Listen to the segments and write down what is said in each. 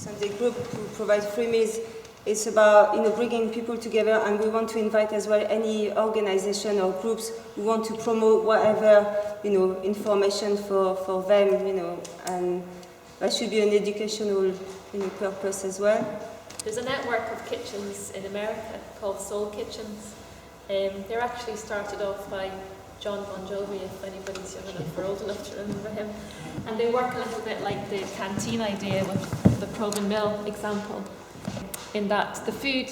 Sunday group to provide free meals. It's about bringing people together, and we want to invite as well any organization or groups who want to promote whatever information for them, and that should be an educational purpose as well. There's a network of kitchens in America called Soul Kitchens. They're actually started off by John Bon Jovi, if anybody's young enough or old enough to remember him. And they work a little bit like the canteen idea with the Probin Mill example, in that the food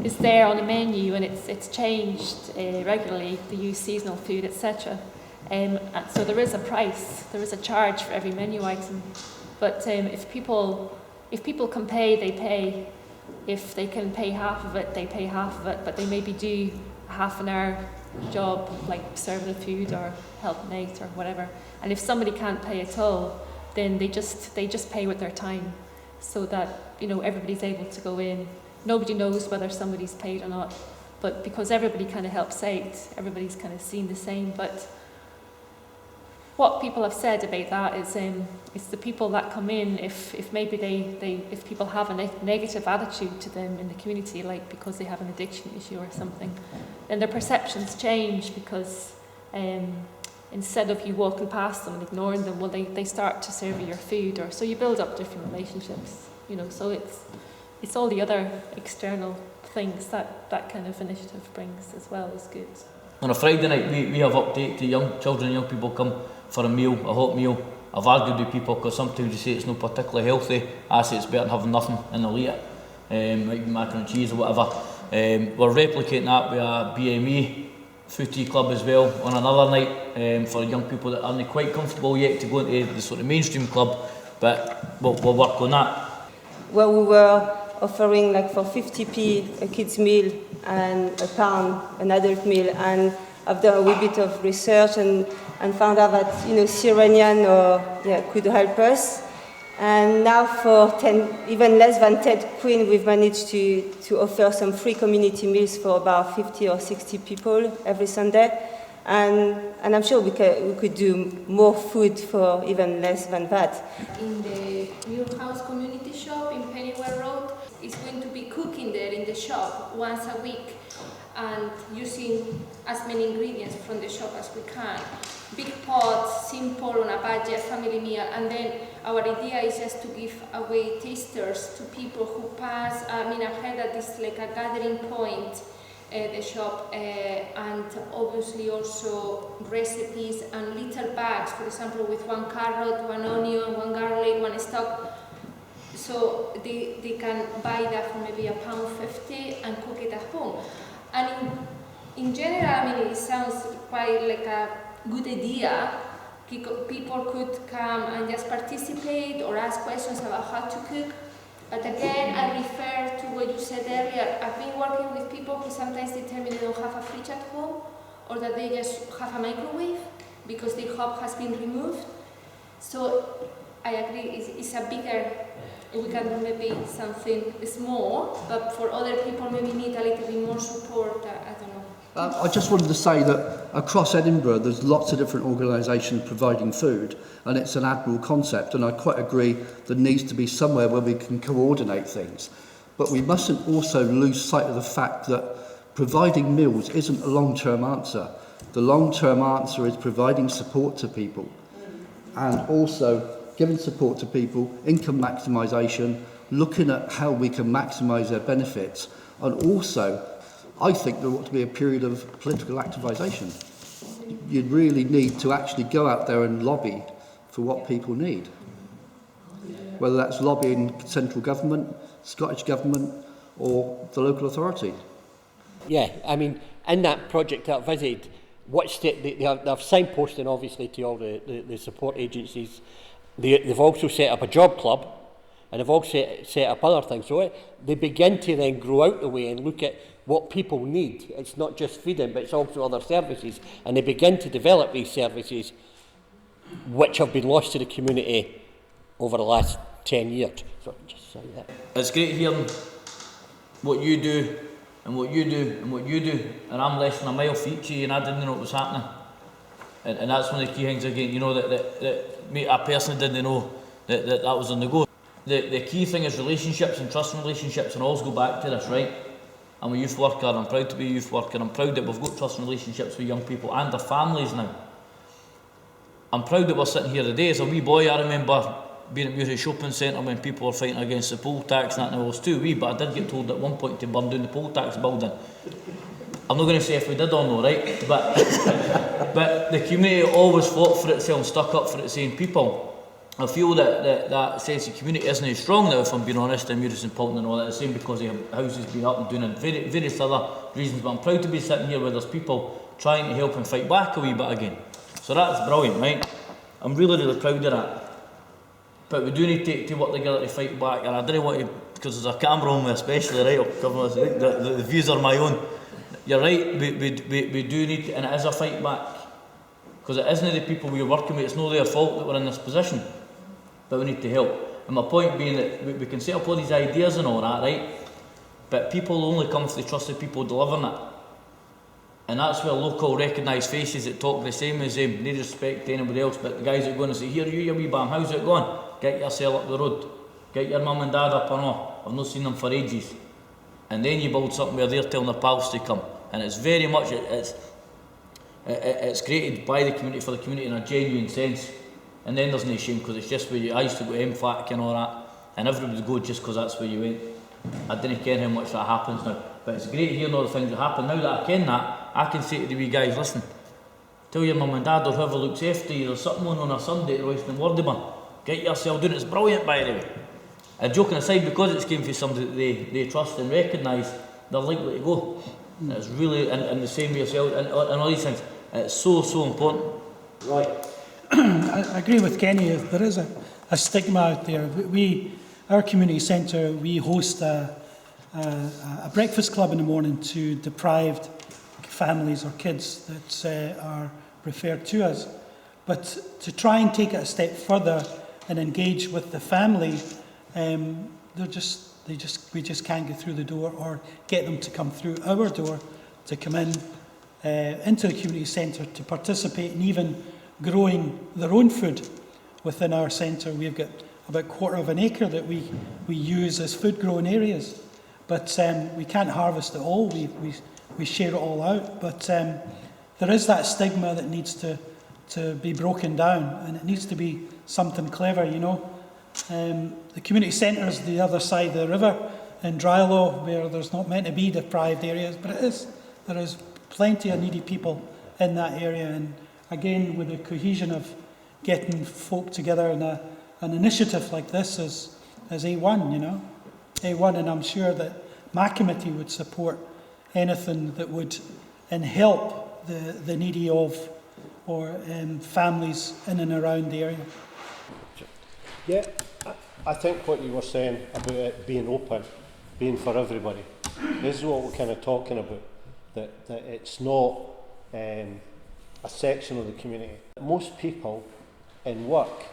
is there on a menu and it's changed regularly. They use seasonal food, etc. And so there is a price, there is a charge for every menu item. But if people can pay, they pay. If they can pay half of it, they pay half of it. But they maybe do a half an hour job, like serving the food or helping out or whatever. And if somebody can't pay at all, then they just pay with their time, so that everybody's able to go in. Nobody knows whether somebody's paid or not, but because everybody kind of helps out, everybody's kind of seen the same. But what people have said about that is it's the people that come in, if maybe if people have a negative attitude to them in the community, like because they have an addiction issue or something, then their perceptions change, because instead of you walking past them and ignoring them, well, they start to serve you your food, or so you build up different relationships, so it's all the other external things that kind of initiative brings as well is good. On a Friday night, we have update to young children and young people come for a meal, a hot meal. I've argued with people because sometimes you say it's not particularly healthy. I say it's better than having nothing and they'll eat it, like macaroni and cheese or whatever. We're replicating that with a BME footy club as well on another night for young people that aren't quite comfortable yet to go into the sort of mainstream club, but we'll work on that. Well, we were offering like for 50p a kid's meal and £1 an adult meal, and I've done a wee bit of research and found out that Sirenian could help us. And now for 10, even less than 10 quid, we've managed to offer some free community meals for about 50 or 60 people every Sunday. And I'm sure we could do more food for even less than that. In the New House Community Shop in Pennywell Road, it's going to be cooking there in the shop once a week and using as many ingredients from the shop as we can. Big pot, simple, on a budget, family meal, and then our idea is just to give away tasters to people who pass. I heard that it's like a gathering point, the shop, and obviously also recipes and little bags, for example, with 1 carrot, 1 onion, 1 garlic, 1 stock. So they can buy that for maybe £1.50 and cook it at home. And in general, it sounds quite like a good idea. People could come and just participate or ask questions about how to cook. But again, I refer to what you said earlier. I've been working with people who sometimes they tell me they don't have a fridge at home, or that they just have a microwave because the hob has been removed. So I agree, it's a bigger, we can do maybe something small, but for other people maybe need a little bit more support, I don't know. I just wanted to say that across Edinburgh there's lots of different organisations providing food, and it's an admirable concept, and I quite agree there needs to be somewhere where we can coordinate things. But we mustn't also lose sight of the fact that providing meals isn't a long-term answer. The long-term answer is providing support to people, and also giving support to people, income maximisation, looking at how we can maximise their benefits, and also I think there ought to be a period of political activisation. You really need to actually go out there and lobby for what people need. Whether that's lobbying central government, Scottish government, or the local authority. Yeah, in that project that I visited, they've signposting obviously to all the support agencies. They've also set up a job club, and they've also set up other things. So they begin to then grow out the way and look at what people need. It's not just feeding, but it's also other services. And they begin to develop these services which have been lost to the community over the last 10 years. So just say that. It's great hearing what you do and what you do and what you do, and I'm less than a mile from each of you and I didn't know what was happening. And that's one of the key things again, that I personally didn't know that was on the go. the key thing is relationships and trust and relationships, and I always go back to this, right? I'm a youth worker, I'm proud to be a youth worker, I'm proud that we've got trust and relationships with young people and their families now. I'm proud that we're sitting here today. As a wee boy, I remember being at Murray Shopping Centre when people were fighting against the poll tax and that, and I was too wee, but I did get told at one point to burn down the poll tax building. I'm not going to say if we did or not, right? But but the community always fought for itself and stuck up for its own people. I feel that sense of community isn't as strong now, if I'm being honest, in Murray St Paulton and all that. The same because the houses being up and doing and various other reasons. But I'm proud to be sitting here where there's people trying to help and fight back a wee bit again. So that's brilliant, right? I'm really, really proud of that. But we do need to work together to fight back. And I didn't want to, because there's a camera on me especially, right? The views are my own. You're right, we do need to, and it is a fight back. Because it isn't the people we're working with, it's not their fault that we're in this position. But we need to help. And my point being that we can set up all these ideas and all that, right? But people only come if they trust the people delivering it. And that's where local recognised faces that talk the same as them, no respect to anybody else, but the guys that go and say, here you wee bam, how's it going? Get yourself up the road. Get your mum and dad up and all. I've not seen them for ages. And then you build something where they're telling their pals to come. And it's very much, it's created by the community for the community in a genuine sense. And then there's no shame because it's just where I used to go to MFAC and all that, and everybody would go just because that's where you went. I didn't care how much that happens now, but it's great hearing all the things that happen. Now that I ken that, I can say to the wee guys, listen, tell your mum and dad or whoever looks after you, there's something on a Sunday at Royston Wardyburn. Get yourself doing it. It's brilliant, by the way. And joking aside, because it's came from somebody that they trust and recognise, they're likely to go. And it's really, and the same with yourself, and all these things. It's so important. Right. I agree with Kenny. There is a stigma out there. Our community centre, we host a breakfast club in the morning to deprived families or kids that are referred to us. But to try and take it a step further and engage with the family, we just can't get through the door or get them to come through our door to come in into the community centre to participate in even growing their own food within our centre. We've got about 1/4 of an acre that we use as food growing areas, but we can't harvest it all. We share it all out, but there is that stigma that needs to be broken down, and it needs to be something clever, you know. The community centre is the other side of the river in Drylaw, where there's not meant to be deprived areas, but it is. There is plenty of needy people in that area, and again, with the cohesion of getting folk together in an initiative like this is A1, you know, A1, and I'm sure that my committee would support anything that would help the needy or families in and around the area. Yeah, I think what you were saying about it being open, being for everybody, is what we're kind of talking about, that it's not a section of the community. Most people in work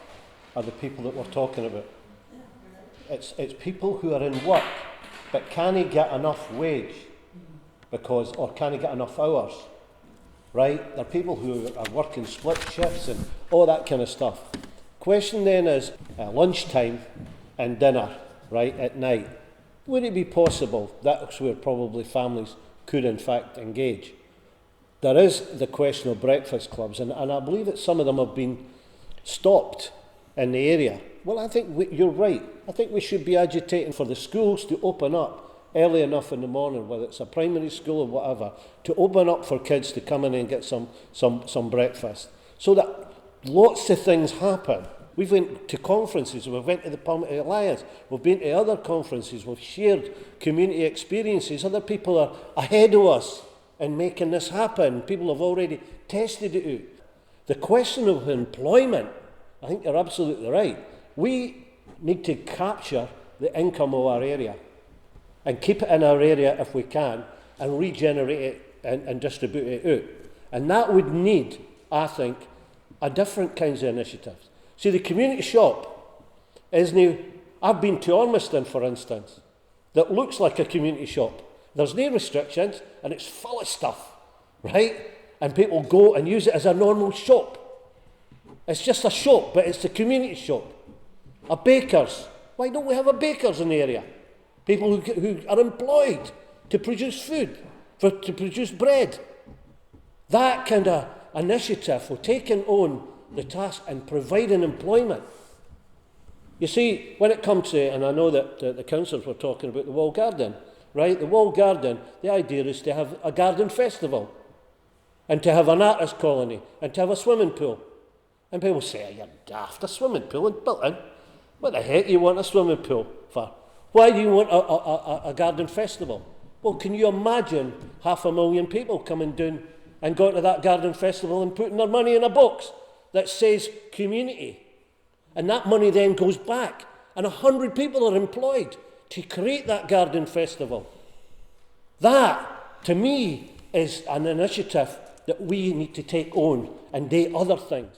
are the people that we're talking about. It's people who are in work but can't get enough wage or can't get enough hours, right? They're people who are working split shifts and all that kind of stuff. Question then is lunchtime and dinner, right, at night. Would it be possible? That's where probably families could in fact engage. There is the question of breakfast clubs, and I believe that some of them have been stopped in the area. Well, I think you're right. I think we should be agitating for the schools to open up early enough in the morning, whether it's a primary school or whatever, to open up for kids to come in and get some breakfast, so that lots of things happen. We've went to conferences, we've went to the Palmity Alliance, we've been to other conferences, we've shared community experiences. Other people are ahead of us in making this happen. People have already tested it out. The question of employment, I think you're absolutely right. We need to capture the income of our area and keep it in our area if we can, and regenerate it and distribute it out. And that would need, I think, a different kinds of initiatives. See, the community shop is new. I've been to Ormiston, for instance, that looks like a community shop. There's no restrictions, and it's full of stuff, right? And people go and use it as a normal shop. It's just a shop, but it's a community shop. A baker's. Why don't we have a bakers in the area? People who are employed to produce food, to produce bread. That kind of initiative for taking on the task and providing employment. You see, when it comes to, and I know that the councillors were talking about the walled garden, right? The walled garden, the idea is to have a garden festival and to have an artist colony and to have a swimming pool. And people say, you're daft, a swimming pool and built in. What the heck do you want a swimming pool for? Why do you want a garden festival? Well, can you imagine 500,000 people coming down and going to that garden festival and putting their money in a box that says community? And that money then goes back, and 100 people are employed to create that garden festival. That, to me, is an initiative that we need to take on and do other things.